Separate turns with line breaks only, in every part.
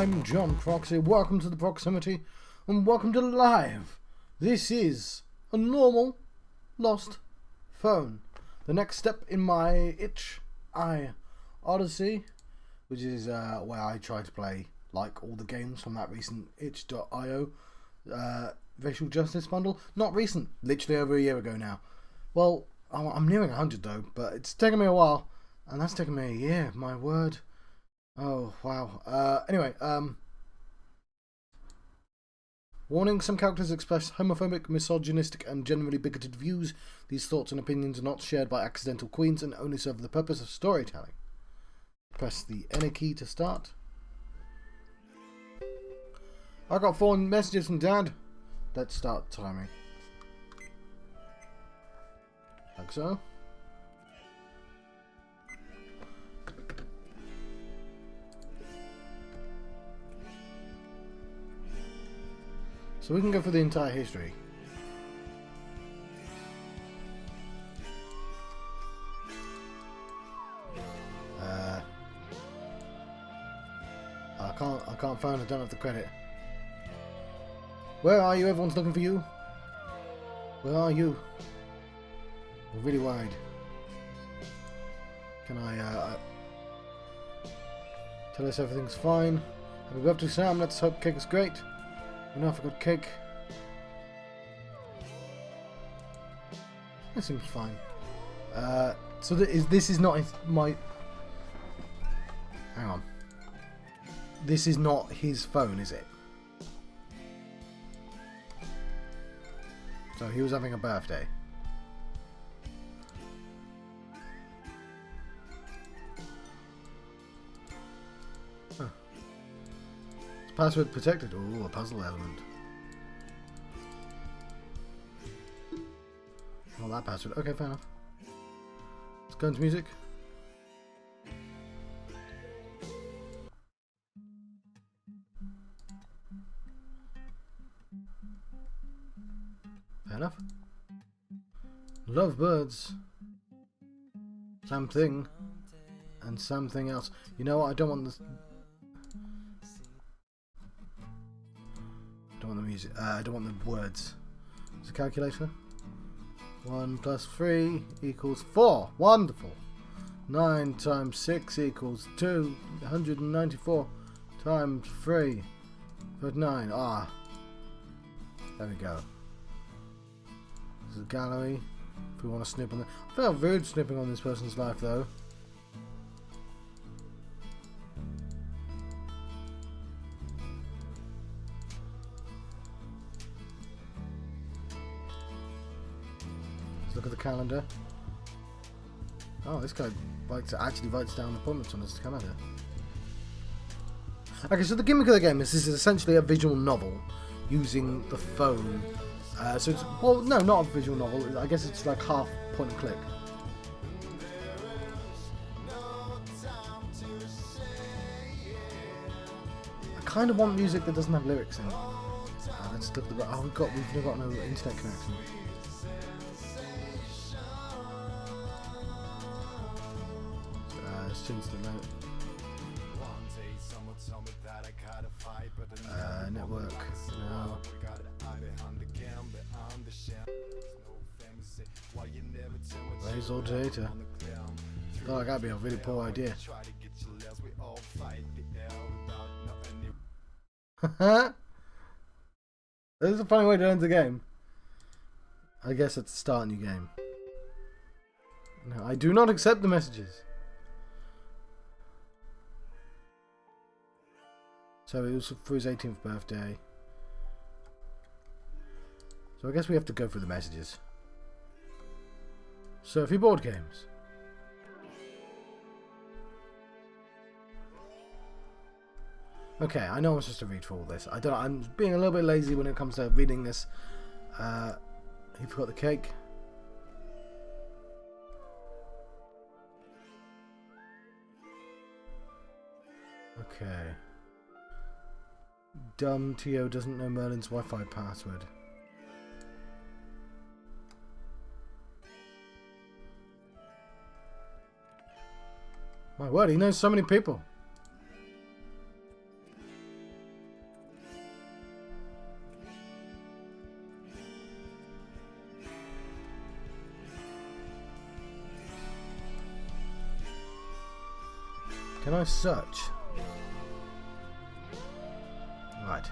I'm John Proxy. Welcome to the Proximity and welcome to Live. This is a normal lost phone. The next step in my Itch.iOdyssey, which is where I try to play like all the games from that recent Itch.io racial justice bundle. Not recent, literally over a year ago now. Well, I'm nearing 100 though, but it's taken me a while, and that's taken me a year. My word. Oh wow. Anyway, warning: some characters express homophobic, misogynistic, and generally bigoted views. These thoughts and opinions are not shared by accidental queens and only serve the purpose of storytelling. Press the Enter key to start. I got 4 messages from Dad. Let's start timing. Like so. So we can go for the entire history. I can't find. I don't have the credit. Where are you? Everyone's looking for you. Where are you? We're really worried. Can I tell us everything's fine? Happy birthday, Sam. Let's hope cake is great. You know, I forgot cake. That seems fine. So this is not my. Hang on. This is not his phone, is it? So he was having a birthday. Huh. It's password protected. Ooh, a puzzle element. Well, that password. Okay, fair enough. Let's go into music. Fair enough. Lovebirds. Something. And something else. You know what? I don't want this. I don't want the music. I don't want the words. It's a calculator. 1 plus 3 equals 4. Wonderful. 9 times 6 equals 294 times 3. But 9. Ah. There we go. This is a gallery. If we want to snip on that. I felt rude snipping on this person's life though. Let's look at the calendar. Oh, this guy actually writes down appointments on his calendar. Okay, so the gimmick of the game is this is essentially a visual novel using the phone. So it's, well, no, not a visual novel. I guess it's like half point and click. I kind of want music that doesn't have lyrics in it. Let's look at the. Oh, we've got no internet connection. Let's change the note. Network. No. Raise all data. Thought like that'd be a really poor idea. This is a funny way to end the game. I guess it's start a new game. No, I do not accept the messages. So it was for his 18th birthday. So I guess we have to go through the messages. So if you board games. Okay, I know I'm supposed to read for all this. I'm being a little bit lazy when it comes to reading this. He forgot the cake. Okay. Dumb Tio doesn't know Merlin's Wi-Fi password. My word, he knows so many people. Can I search? Right.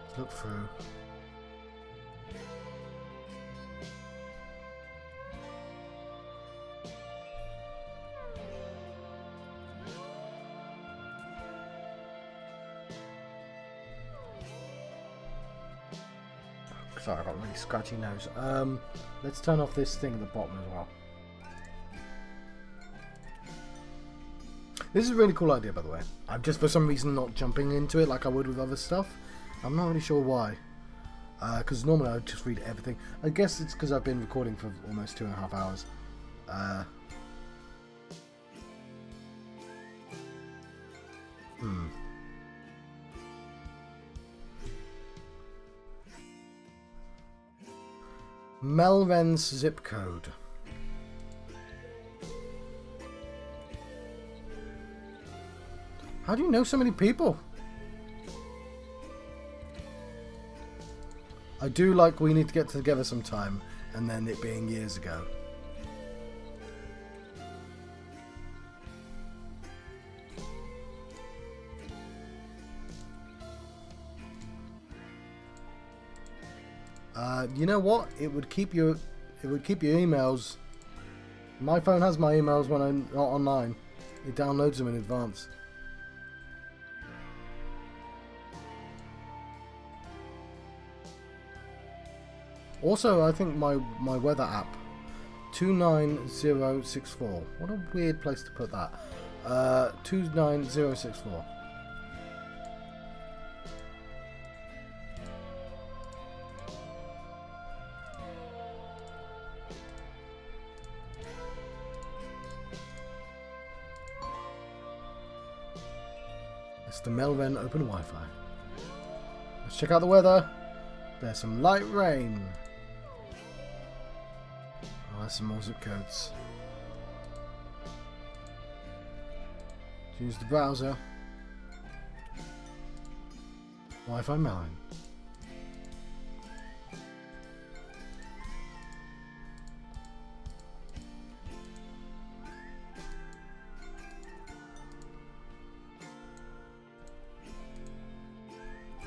Let's look through. Sorry, I got a really scratchy nose. Let's turn off this thing at the bottom as well. This is a really cool idea, by the way. I'm just for some reason not jumping into it like I would with other stuff. I'm not really sure why. Because normally I would just read everything. I guess it's because I've been recording for almost 2.5 hours. Melren's zip code. How do you know so many people? I do like we need to get together sometime, and then it being years ago. You know what? It would keep your emails. My phone has my emails when I'm not online. It downloads them in advance. Also, I think my weather app, 29064. What a weird place to put that. 29064. It's the Melren Open Wi-Fi. Let's check out the weather. There's some light rain. Oh, there's some more zip codes. Use the browser. Wi-Fi Melren.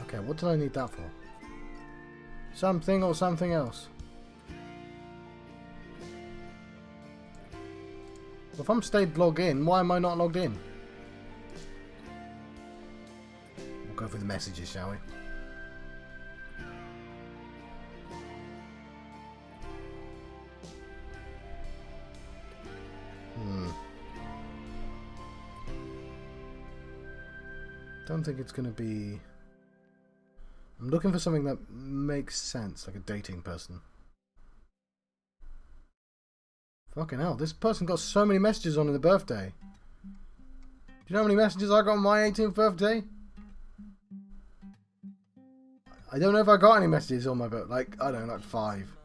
Okay, what did I need that for? Something or something else? Well, if I'm stayed logged in, why am I not logged in? We'll go through the messages, shall we? Don't think it's going to be... I'm looking for something that makes sense, like a dating person. Fucking hell, this person got so many messages on in the birthday. Do you know how many messages I got on my 18th birthday? I don't know if I got any messages on my birthday. Like, I don't know, like 5.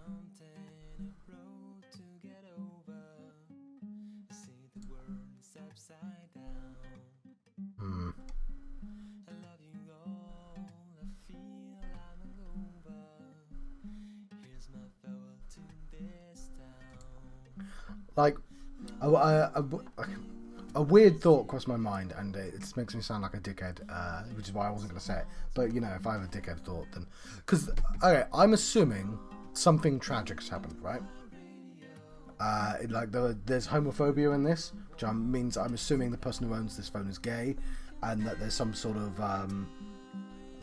Like, a weird thought crossed my mind, and it makes me sound like a dickhead, which is why I wasn't going to say it. But, you know, if I have a dickhead thought, then... Because, okay, I'm assuming something tragic's happened, right? Like, there's homophobia in this, which means I'm assuming the person who owns this phone is gay, and that there's some sort of,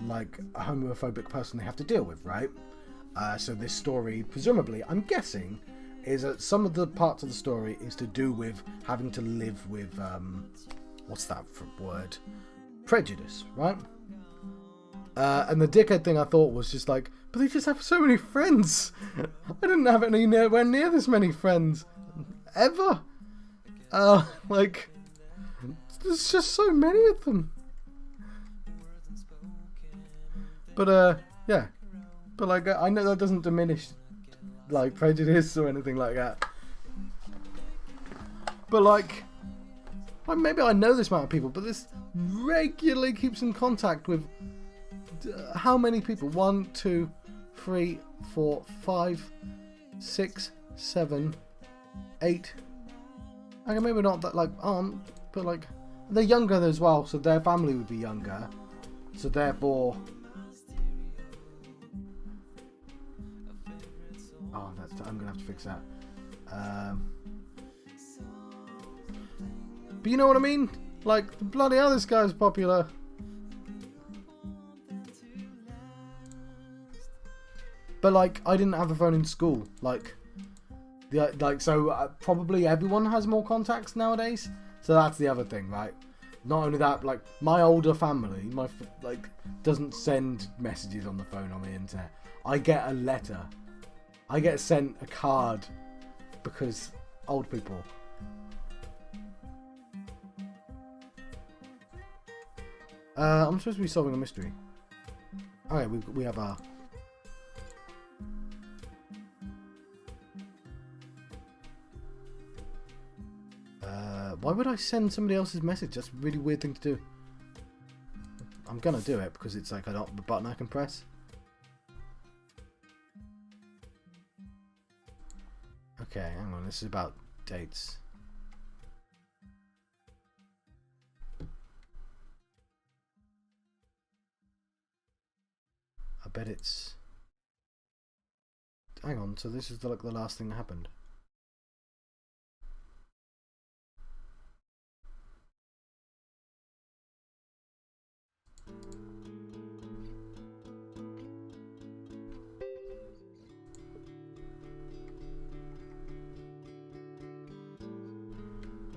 like, a homophobic person they have to deal with, right? So this story, presumably, I'm guessing... is that some of the parts of the story is to do with having to live with, what's that for word? Prejudice, right? And the dickhead thing I thought was just like, but they just have so many friends. I didn't have anywhere near this many friends. Ever. Like, there's just so many of them. But, yeah. But, like, I know that doesn't diminish... like prejudice or anything like that, but like maybe I know this amount of people, but this regularly keeps in contact with how many people? 1, 2, 3, 4, 5, 6, 7, 8. Okay, maybe not that like aunt, but like they're younger as well, so their family would be younger. So therefore, oh, I'm gonna have to fix that. But you know what I mean? Like, bloody hell, this guy's popular. But like, I didn't have a phone in school. Like, probably everyone has more contacts nowadays. So that's the other thing, right? Not only that, like my older family, doesn't send messages on the phone on the internet. I get a letter. I get sent a card because old people. I'm supposed to be solving a mystery. Okay, we have our. Why would I send somebody else's message? That's a really weird thing to do. I'm gonna do it because it's like a button I can press. Okay, hang on. This is about dates. I bet it's. Hang on. So this is the last thing that happened.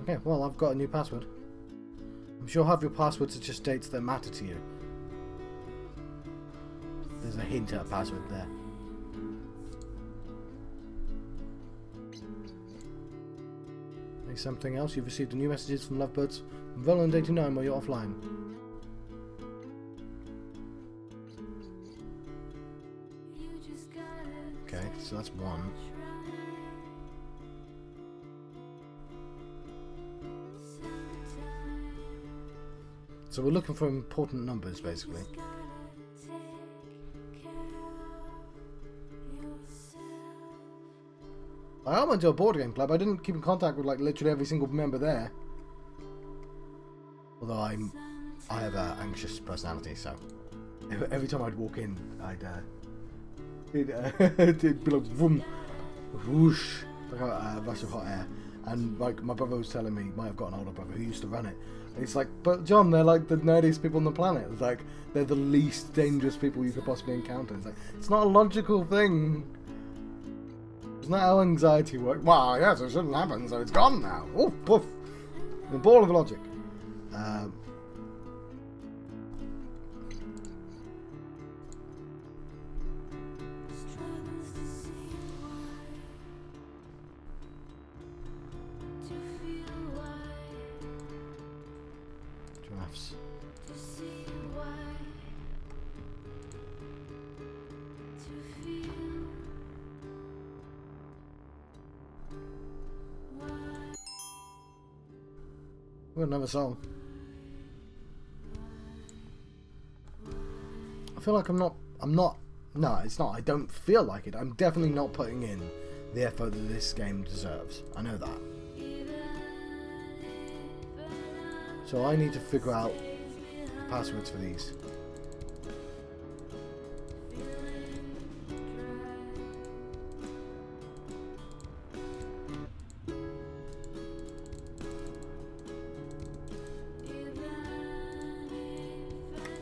Okay, well, I've got a new password. I'm sure half your passwords are just dates that matter to you. There's a hint at a password there. Maybe something else. You've received new messages from Lovebirds from Roland89 while you're offline. Okay, so that's one. So we're looking for important numbers, basically. I went to a board game club. I didn't keep in contact with like literally every single member there. Although I have an anxious personality, so every time I'd walk in, it'd be like vroom, whoosh, like a rush of hot air. And like my brother was telling me, might have got an older brother who used to run it. And it's like, but John, they're like the nerdiest people on the planet. It's like they're the least dangerous people you could possibly encounter. It's like it's not a logical thing. It's not how anxiety works. Well, yes, it shouldn't happen, so it's gone now. Oh, poof! The ball of logic. Giraffes. We've got another song. I feel like I'm not, no, it's not, I don't feel like it. I'm definitely not putting in the effort that this game deserves. I know that. So I need to figure out passwords for these.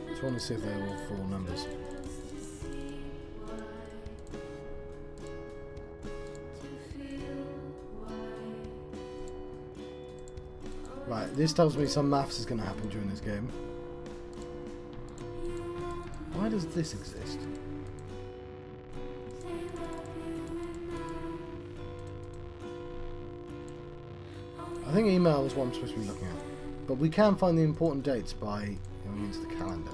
Just want to see if they're all full numbers. Right, this tells me some maths is going to happen during this game. Why does this exist? I think email is what I'm supposed to be looking at. But we can find the important dates by going into the calendar.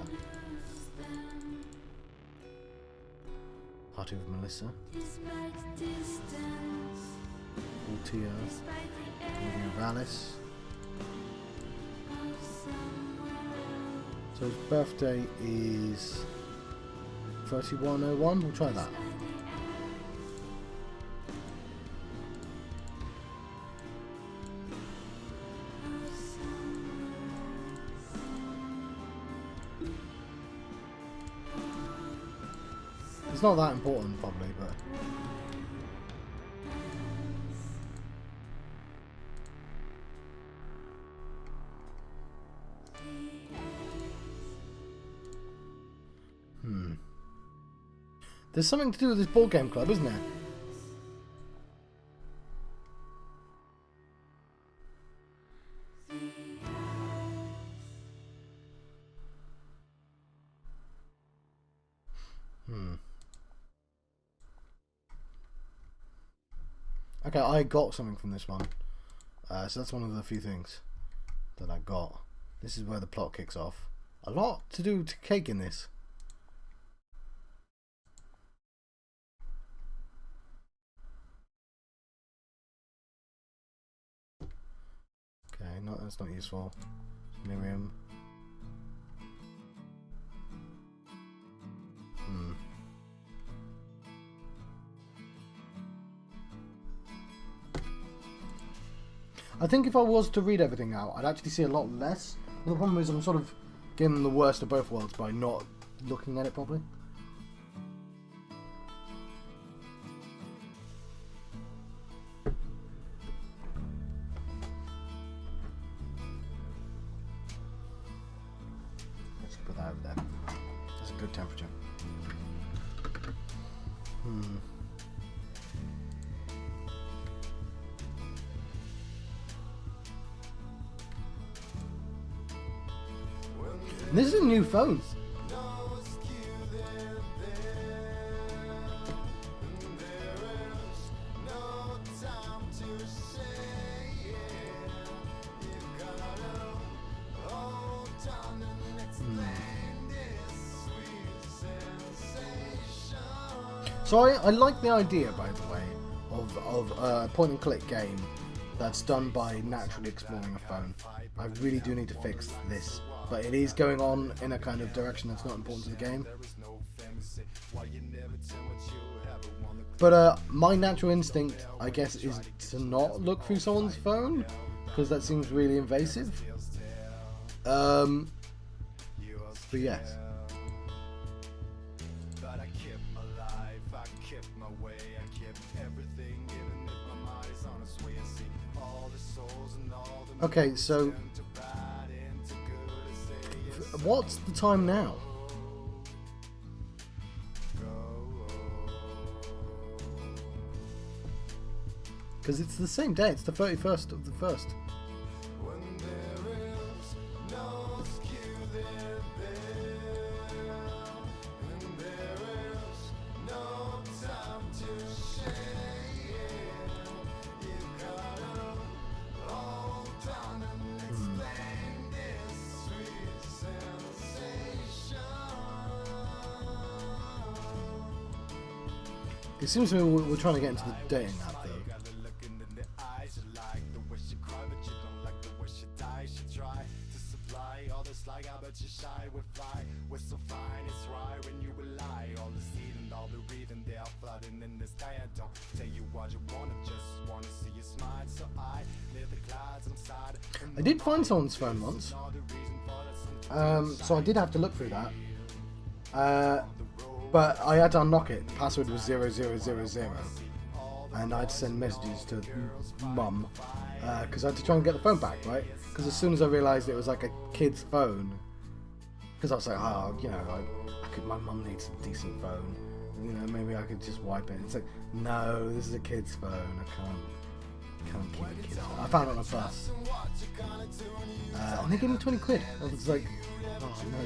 Party with Melissa. Ultio. Meeting of Alice. So his birthday is 3101. We'll try that. it's not that important probably, but... There's something to do with this board game club, isn't there? Okay, I got something from this one. So that's one of the few things that I got. This is where the plot kicks off. A lot to do to cake in this. Okay, that's not useful. Miriam. I think if I was to read everything out, I'd actually see a lot less. The problem is I'm sort of getting the worst of both worlds by not looking at it properly. Let's put that over there. That's a good temperature. This is a new phone. So I like the idea, by the way, of a point and click game that's done by naturally exploring a phone. I really do need to fix this. But it is going on in a kind of direction that's not important to the game. But my natural instinct, I guess, is to not look through someone's phone, because that seems really invasive. But yes. Okay, so what's the time now? Because it's the same day, it's the 31st of the 1st. It seems to me we're trying to get into the dating app though. I did find someone's phone once, so I did have to look through that. But I had to unlock it. The password was 0000, and I had to send messages to mum because I had to try and get the phone back, right? Because as soon as I realised it was like a kid's phone, because I was like, oh, you know, my mum needs a decent phone. You know, maybe I could just wipe it. It's like, no, this is a kid's phone. I can't keep a kid's phone. I found it on a bus, and they gave me 20 quid. I was like, oh no,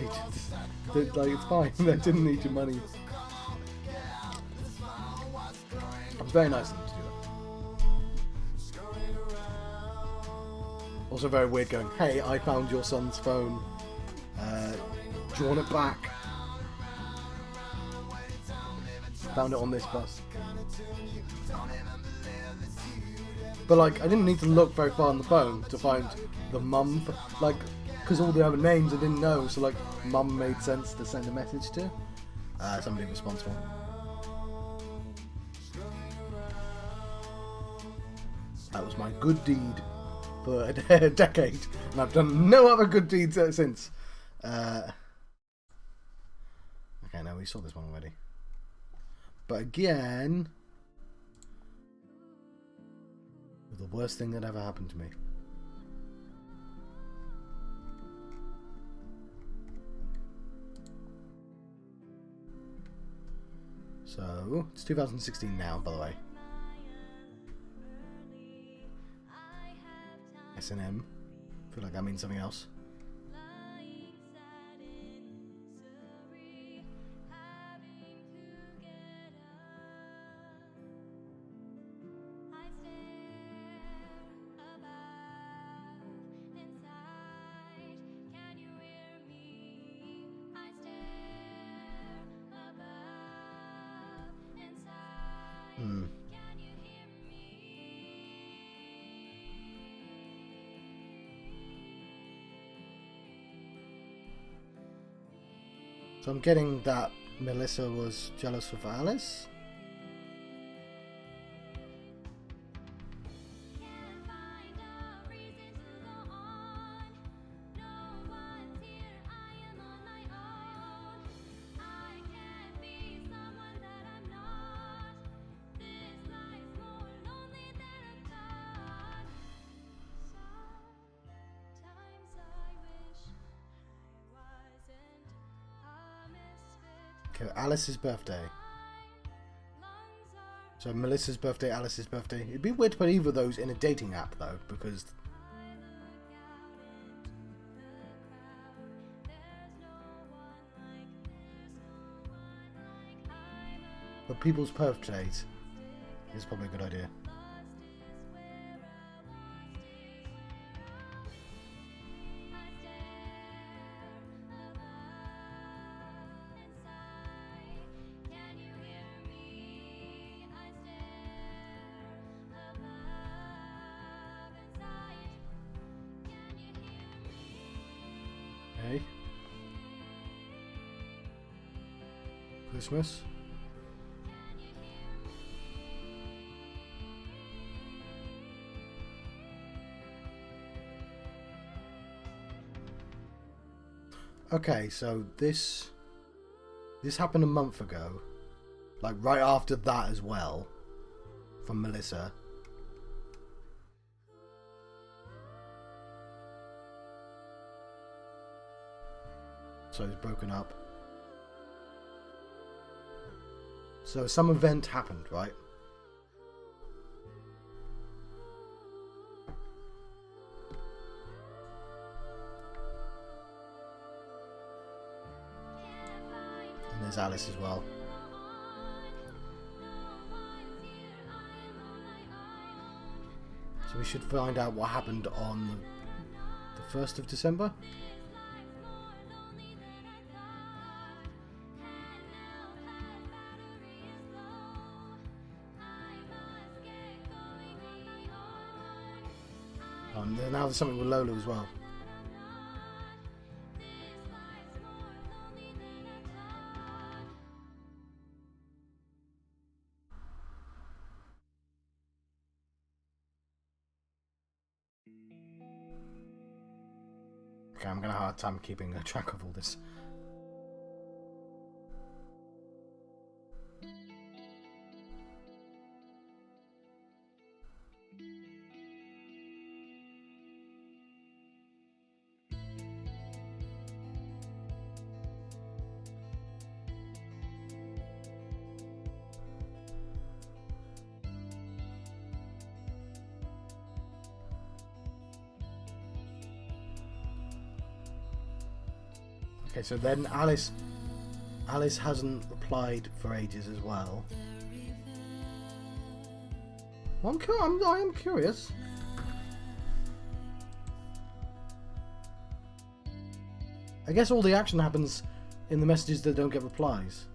like it's fine. They didn't need your money. It's very nice of them to do that. Also very weird going, hey, I found your son's phone. Do you want it back? Found it on this bus. But like, I didn't need to look very far on the phone to find the mum, like, because all the other names I didn't know, so like, mum made sense to send a message to. Somebody responsible. That was my good deed for a decade, and I've done no other good deeds since. Okay, no, we saw this one already. But again, the worst thing that ever happened to me. So, it's 2016 now, by the way. S&M. I feel like that means something else. So I'm getting that Melissa was jealous of Alice. Okay, Alice's birthday. So Melissa's birthday, Alice's birthday. It'd be weird to put either of those in a dating app though, because but people's birthdays is probably a good idea. Okay. Christmas. Okay, so this happened a month ago, like right after that as well, from Melissa. So it's broken up. So some event happened, right? And there's Alice as well. So we should find out what happened on the 1st of December. Now there's something with Lola as well. Okay, I'm gonna have a hard time keeping a track of all this. Okay, so then Alice hasn't replied for ages as well. I am curious. I guess all the action happens in the messages that don't get replies.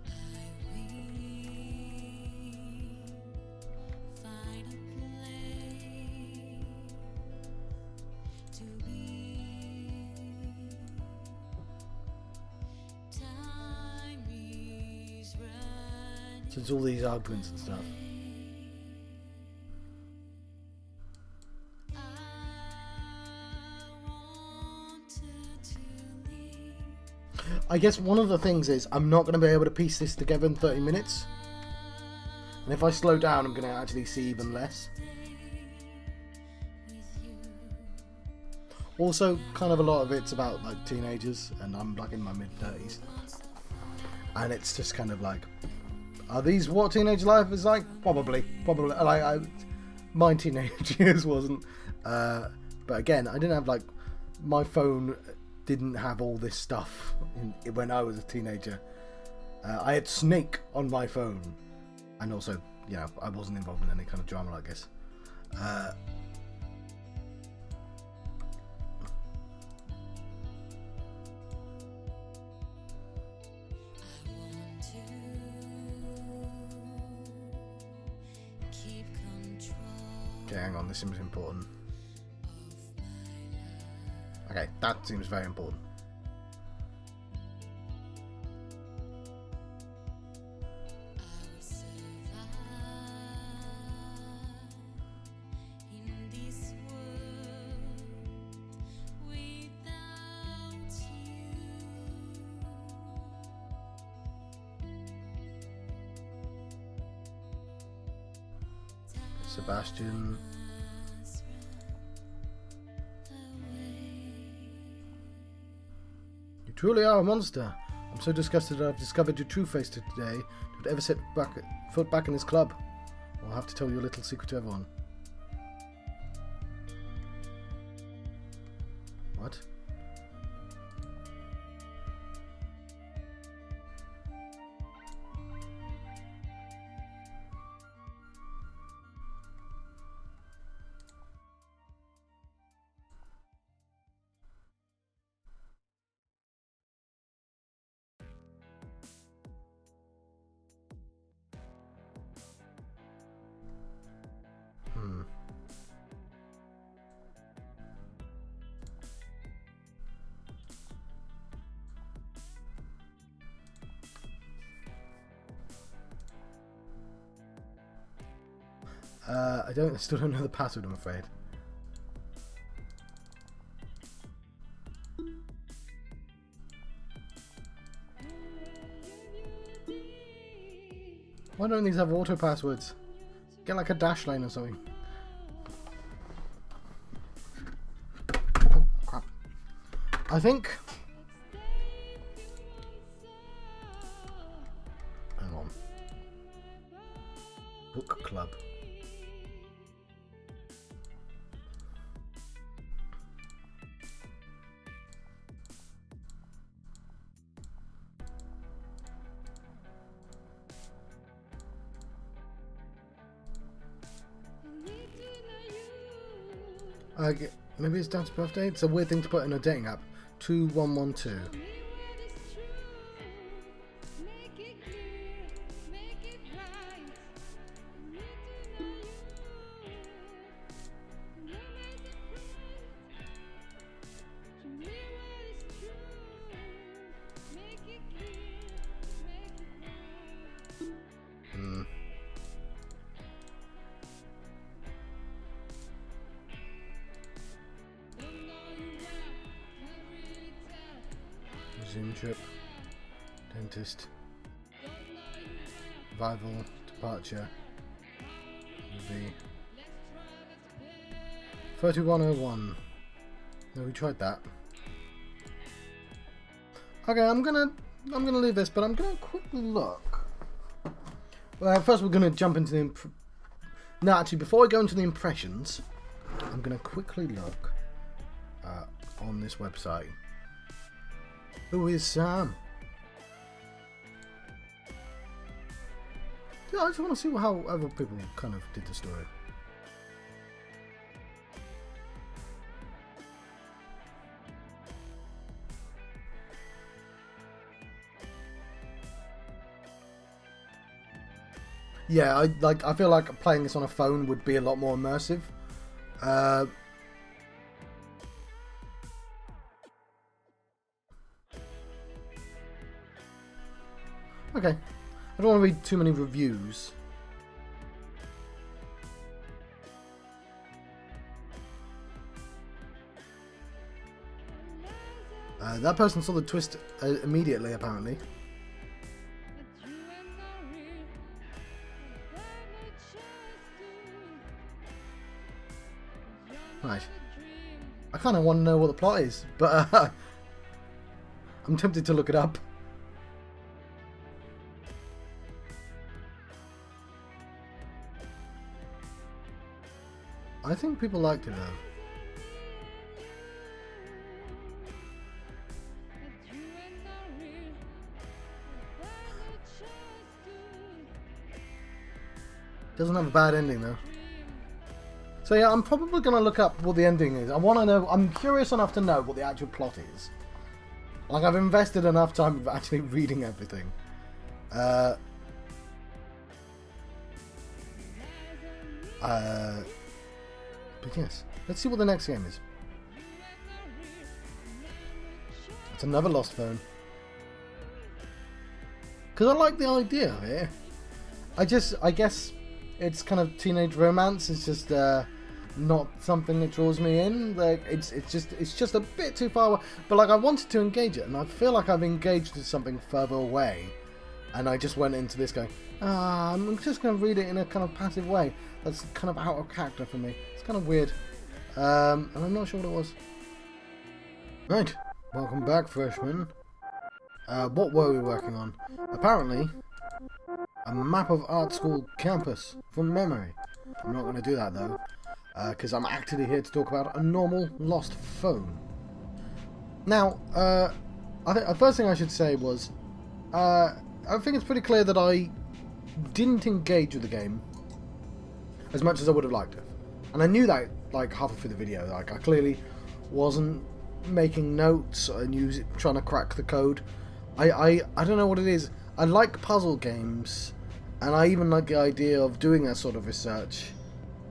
So it's all these arguments and stuff. I guess one of the things is I'm not going to be able to piece this together in 30 minutes. And if I slow down, I'm going to actually see even less. Also, kind of a lot of it's about like teenagers, and I'm like in my mid-30s. And it's just kind of like, are these what teenage life is like? Probably. Like, my teenage years wasn't. But again, I didn't have like, my phone didn't have all this stuff when I was a teenager. I had Snake on my phone, and also, you know, I wasn't involved in any kind of drama like this. Okay, hang on, this seems important. Okay, that seems very important. Sebastian. You truly are a monster. I'm so disgusted that I've discovered your true face today. Don't ever set foot back in this club. I'll have to tell your little secret to everyone. What? I still don't know the password, I'm afraid. Why don't these have auto passwords? Get like a dash line or something. Oh, crap. I think... Hang on. Book club. Maybe it's Dad's birthday? It's a weird thing to put in a dating app. 2112. Zoom trip, dentist, revival, departure, movie, 3101. No, we tried that. Okay, I'm gonna leave this, but I'm gonna quickly look. Well, first we're gonna jump into the. No, actually, before I go into the impressions, I'm gonna quickly look on this website. Who is Sam? Yeah, I just want to see how other people kind of did the story. Yeah, I feel like playing this on a phone would be a lot more immersive. Okay, I don't want to read too many reviews. That person saw the twist immediately, apparently. Right. I kind of want to know what the plot is, but I'm tempted to look it up. I think people liked it though. Doesn't have a bad ending though. So yeah, I'm probably going to look up what the ending is. I want to know, I'm curious enough to know what the actual plot is. Like, I've invested enough time with actually reading everything. But yes, let's see what the next game is. It's another Lost Phone. Because I like the idea of it. I guess it's kind of teenage romance. It's just not something that draws me in. Like it's just a bit too far away. But like I wanted to engage it, and I feel like I've engaged with something further away, and I just went into this going, I'm just going to read it in a kind of passive way. That's kind of out of character for me. It's kind of weird, and I'm not sure what it was. Right, welcome back, freshmen. What were we working on? Apparently, a map of art school campus from memory. I'm not going to do that though, because I'm actually here to talk about a normal lost phone. Now, I think the first thing I should say was, I think it's pretty clear that I didn't engage with the game as much as I would have liked it, and I knew that like halfway through the video. Like I clearly wasn't making notes and trying to crack the code. I don't know what it is. I like puzzle games, and I even like the idea of doing that sort of research,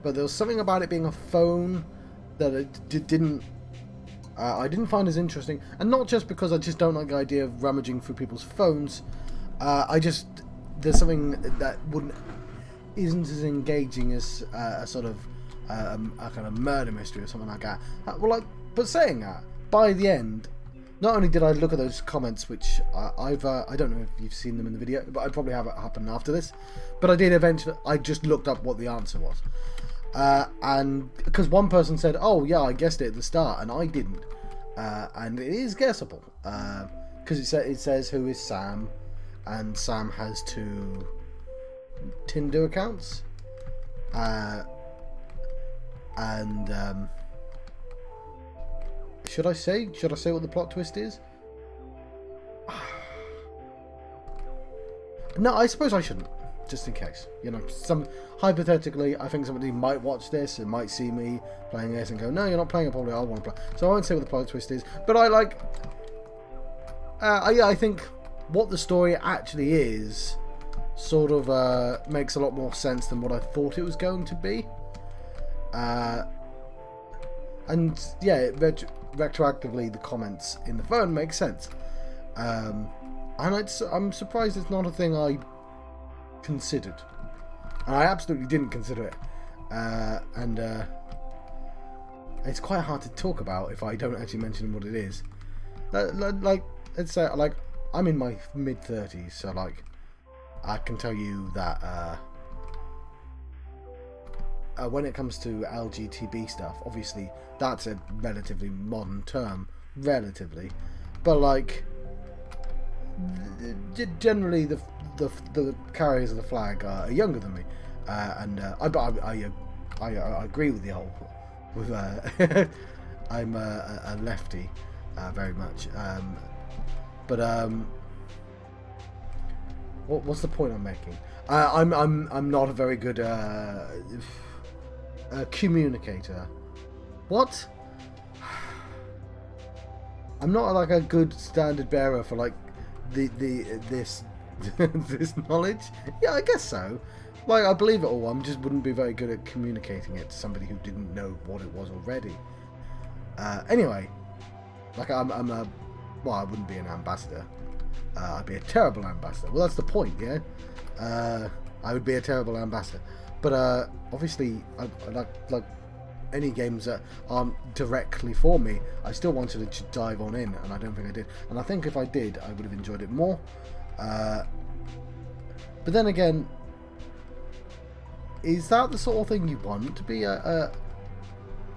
but there was something about it being a phone that I didn't find as interesting, and not just because I just don't like the idea of rummaging through people's phones. There's something that isn't as engaging as a sort of a kind of murder mystery or something like that. But saying that, by the end, not only did I look at those comments, which I don't know if you've seen them in the video, but I probably have it happen after this, but I did eventually, I just looked up what the answer was. And because one person said, oh yeah, I guessed it at the start, and I didn't. And it is guessable. Because it says who is Sam, and Sam has 2 Tinder accounts. Should I say what the plot twist is? No, I suppose I shouldn't, just in case. You know, hypothetically, I think somebody might watch this and might see me playing this and go, "No, you're not playing it. Probably I want to play." So I won't say what the plot twist is, but I think what the story actually is sort of makes a lot more sense than what I thought it was going to be. And yeah, retroactively, the comments in the phone make sense. And I'm surprised it's not a thing I considered. And I absolutely didn't consider it. And it's quite hard to talk about if I don't actually mention what it is. Like, let's say, like, I'm in my mid-30s, so like, I can tell you that when it comes to LGBT stuff, obviously that's a relatively modern term, but like generally the carriers of the flag are younger than me, and I agree with the whole with I'm a lefty very much, but what's the point I'm making? I'm not a very good communicator. What? I'm not like a good standard bearer for like this this knowledge. Yeah, I guess so. Like I believe it all. I just wouldn't be very good at communicating it to somebody who didn't know what it was already. Anyway, like I wouldn't be an ambassador. I'd be a terrible ambassador. Well, that's the point, yeah. I would be a terrible ambassador. But obviously, I like any games that aren't directly for me, I still wanted to dive on in, and I don't think I did. And I think if I did, I would have enjoyed it more. But then again, is that the sort of thing you want to be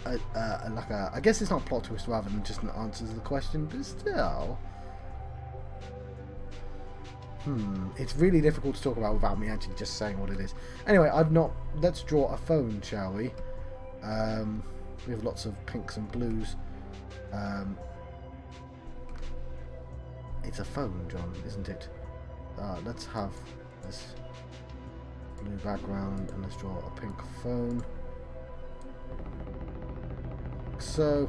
like a, I guess it's not a plot twist rather than just an answer to the question, but still, it's really difficult to talk about without me actually just saying what it is. Anyway, let's draw a phone, shall we? We have lots of pinks and blues. It's a phone, John, isn't it? Let's have this blue background and let's draw a pink phone. So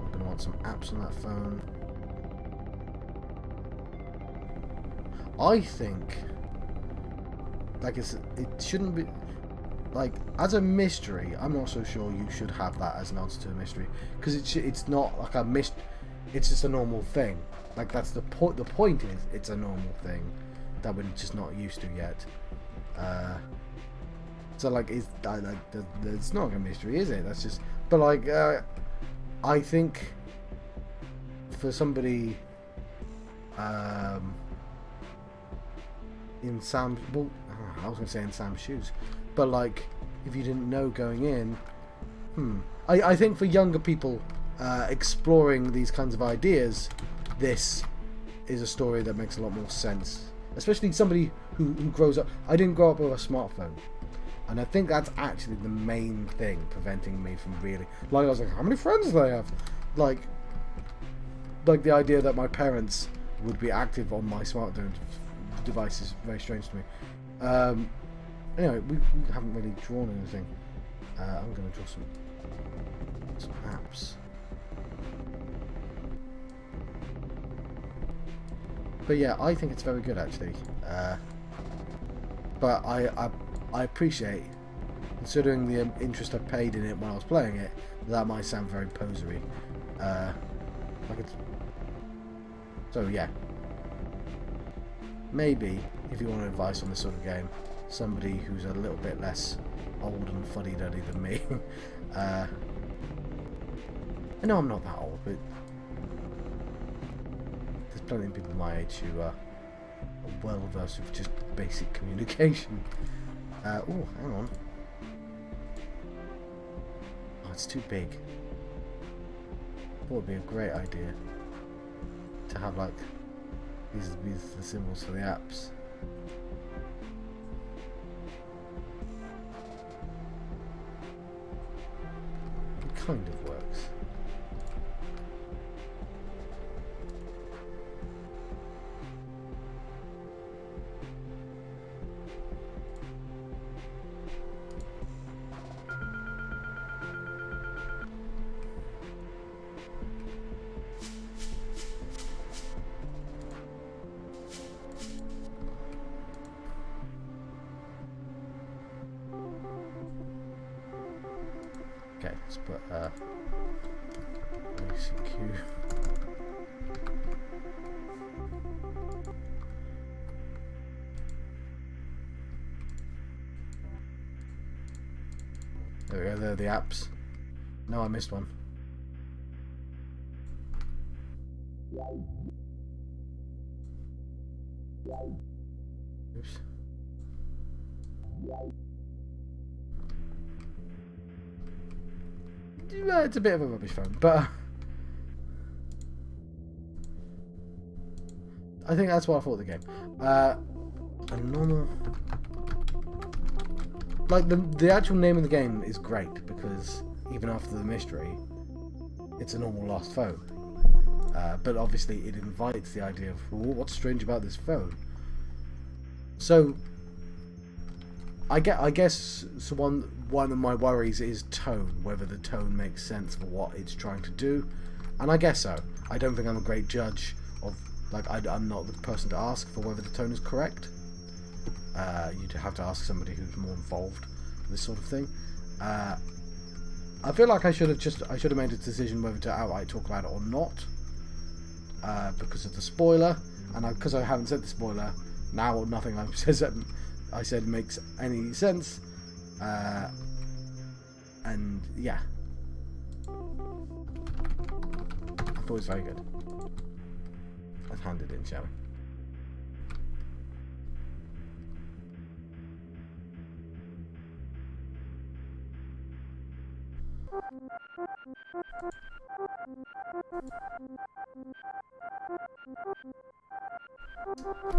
I'm going to want some apps on that phone. I think like it shouldn't be like as a mystery. I'm not so sure you should have that as an answer to a mystery, because it's not like a mystery. It's just a normal thing. Like that's the point. The point is it's a normal thing that we're just not used to yet. So like it's not a mystery, is it? That's just. But like I think for somebody in Sam's, well, I was going to say in Sam's shoes, but like if you didn't know going in, I think for younger people exploring these kinds of ideas, this is a story that makes a lot more sense, especially somebody who grows up. I didn't grow up with a smartphone, and I think that's actually the main thing preventing me from really, like, I was like, how many friends do they have? Like the idea that my parents would be active on my smartphone device is very strange to me. Anyway, we haven't really drawn anything. I'm going to draw some apps. But yeah, I think it's very good actually. But I appreciate, considering the interest I paid in it when I was playing it, that might sound very posery. So yeah. Maybe, if you want advice on this sort of game, somebody who's a little bit less old and fuddy-duddy than me. I know I'm not that old, but there's plenty of people my age who are well versed with just basic communication. Oh, hang on. Oh, it's too big. I thought it would be a great idea to have like these are the symbols for the apps. It kind of works. Okay, let's put ACQ. There we go, there are the apps. No, I missed one. Oops. It's a bit of a rubbish phone, but I think that's what I thought of the game. A normal, like the actual name of the game is great because even after the mystery, it's a normal lost phone. But obviously, it invites the idea of, well, what's strange about this phone? So I guess so one of my worries is tone, whether the tone makes sense for what it's trying to do, and I guess so. I don't think I'm a great judge of, like, I'm not the person to ask for whether the tone is correct. You'd have to ask somebody who's more involved with this sort of thing. I feel like I should have made a decision whether to outright talk about it or not, because of the spoiler, and because I haven't said the spoiler, now nothing I said makes any sense, and yeah, I thought it was very good. Let's hand it in, shall we?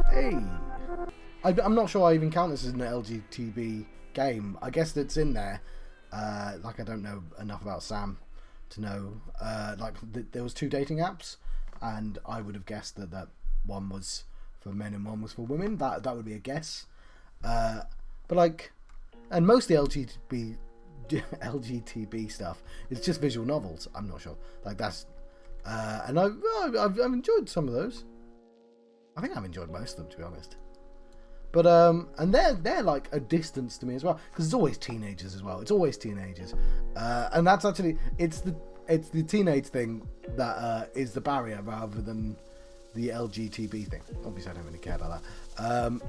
Hey! I'm not sure I even count this as an LGTB game. I guess it's in there. Like, I don't know enough about Sam to know. There was 2 dating apps, and I would have guessed that one was for men and one was for women. That would be a guess. But like, and most of the LGTB stuff is just visual novels. I'm not sure. Like that's, and I've enjoyed some of those. I think I've enjoyed most of them, to be honest. But and they're like a distance to me as well, because it's always teenagers as well. It's always teenagers, and that's actually it's the teenage thing that is the barrier rather than the LGTB thing. Obviously, I don't really care about that.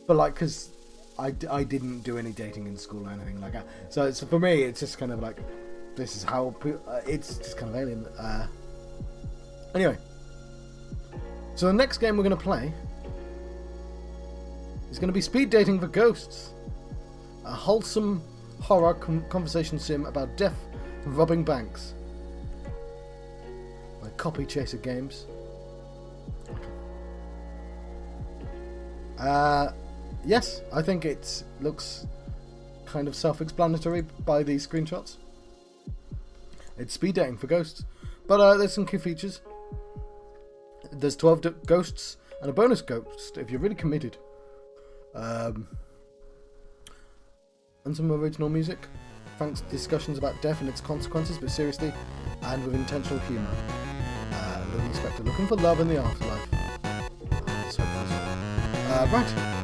But like, because I didn't do any dating in school or anything like that, so for me, it's just kind of like this is how it's just kind of alien. Anyway, so the next game we're going to play is going to be Speed Dating for Ghosts, a wholesome horror conversation sim about death and robbing banks. Like Copy Chaser Games. Yes, I think it looks kind of self-explanatory by these screenshots. It's Speed Dating for Ghosts, but there's some key features. There's 12 ghosts and a bonus ghost if you're really committed. And some original music, thanks to discussions about death and its consequences, but seriously and with intentional humour. Living Spectre looking for love in the afterlife. Right.